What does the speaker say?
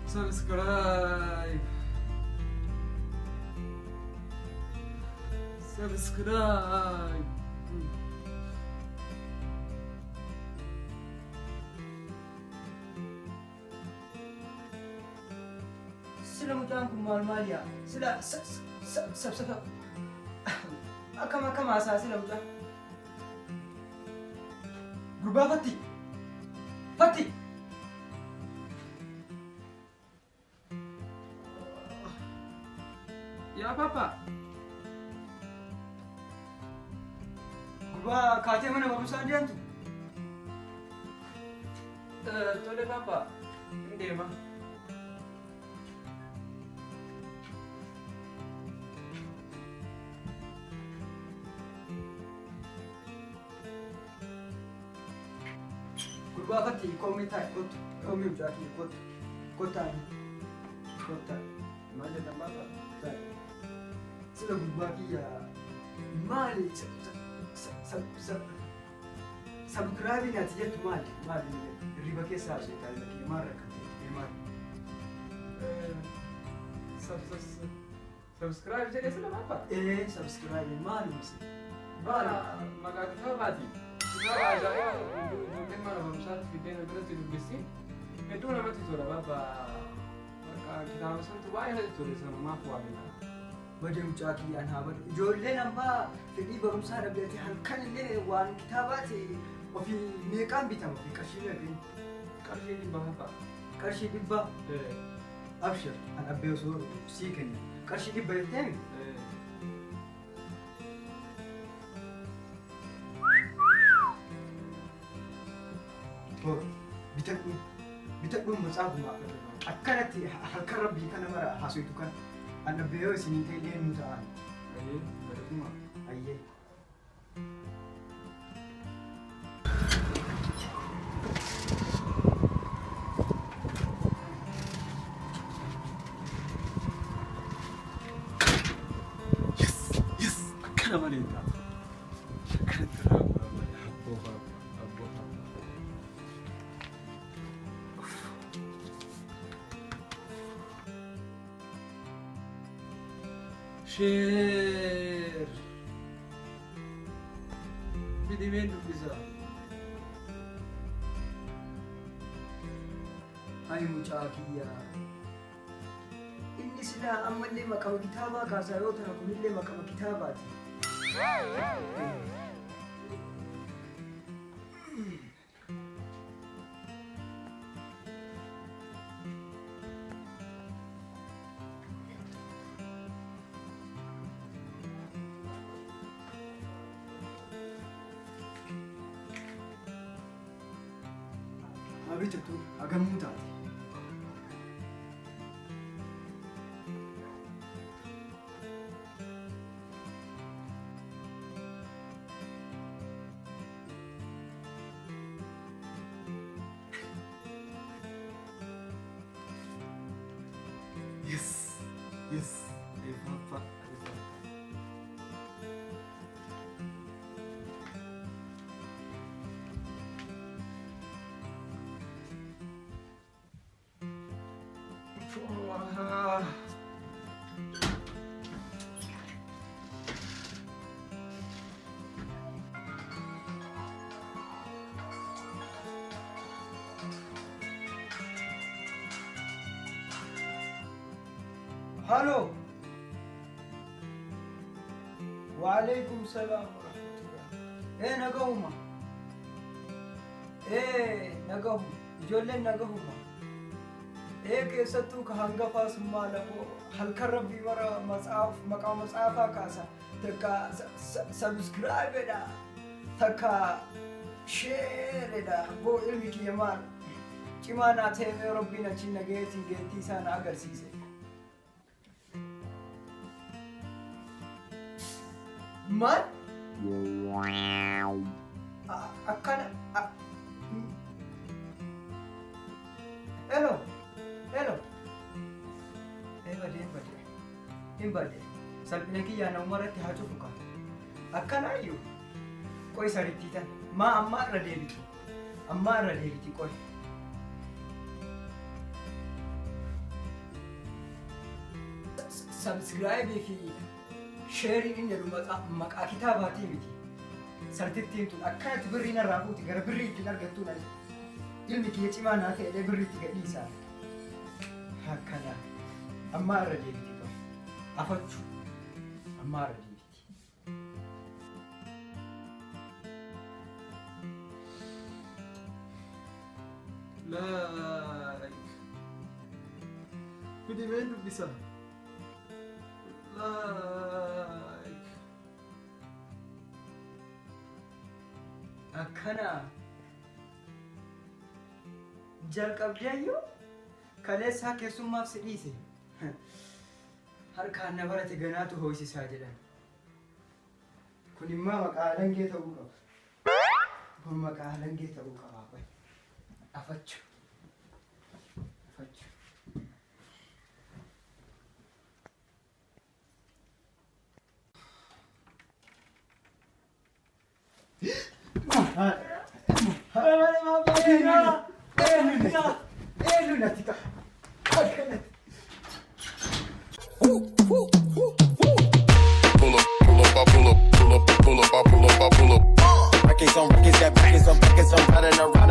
Subscribe. Subscribe. Sila mutanku malmalia. Sila sab. Akam asa sila mutan. Gurbaa Fati. Ya papa. Gurbaa kaatee mana barumsaa deemtu. Tole papa. Deema. Gurbaa Fati komitai kotu. Komi ujaki kotu. Kotani. Maal jedhan papa? Sila gurbaa kiyya maali sabskraabii naati jettu maali riba keessaa ishee taa'ee kiyya maal rakkatee maali? Subscribe jedhee sila papa? Sabskraabii maali misi? Maqaa kitaabaati. Kitaaba ajaa'iba ijoolleen mana barumsaatti fiddeen biratti dubbisi. Hedduu namatti tola papa. Kitaaba sanatu baay'ee natti tole sanumaaf waamina. Badee mucaa kiyyaan haa badu. Ijoolleen ammaa fedhii barumsaa dhabdeeti halkan illee waan kitaabaati ofii meeqaan bitama fi qarshii meeqaan? Qarshii 100 papa. Qarshii 100? Abshir an abbee osoo sii kenna. Qarshii 100 jettee mi? bitadhuun matsaafuma akkanatti halkan rabbii kana mara haasawtu kan an abbee yoo isinii ta'e deemuu ta'an. Bareeduma. Ayyee. Yes! Akkana malee ta'a. Akkanatti raawwaa. Share. Bidimeen dubbisa. Ay mucaa kiyyaa. Inni silaa ammallee maqama kitaabaa kaasaa yoo ta'u kunillee maqama kitaabaati. Abitatu agamuu taate. Yes. Papa. Halo. Waalaikum salam warahmatullah. Nagahuma. Nagahu. Ijoolleen nagahuma. Keessattuu ka hangafaa summaa lamoo halkan rabbii mara maqaa matsaafaa kaasa. Takka sabskraabeedha. Takka sheeredha. Boo ilmi kiyya maal cimaa naa ta'e rabbiin achi nageetiin geettii isaa na agarsiise. Maal? Akkana. Hello. Hin badee. Salphina kiyyaa na umarratti haa cufu kaa. Akkanaayyuu. Qoy saritti tan. Maa ammaa irra deebiti. Qoy. sabskiraayibii fi sheerii inni jedhu maqaa kitaabaatii miti. Sartittiin tun akkanatti birrii narraa fuuti gara birrii ittiin argattuun ani ilmi kiyya cimaa naa ta'ee birrii itti gadhiisaa. Akkana ammaa irra deebiti qaba. Afachuu ammaa irra deebiti. Like Kudi meen dubbisa Like Akkana jalqabdeeyyuu kaleessaa keessummaaf si dhiise. Harkaan na barate ganaatu hooyisisaa jedhan. Kun immoo maqaa alangee ta'uu qaba. Kun maqaa alangee ta'uu qaba. Afachuu. Afachuu. Records on records, got records on records, I'm riding around.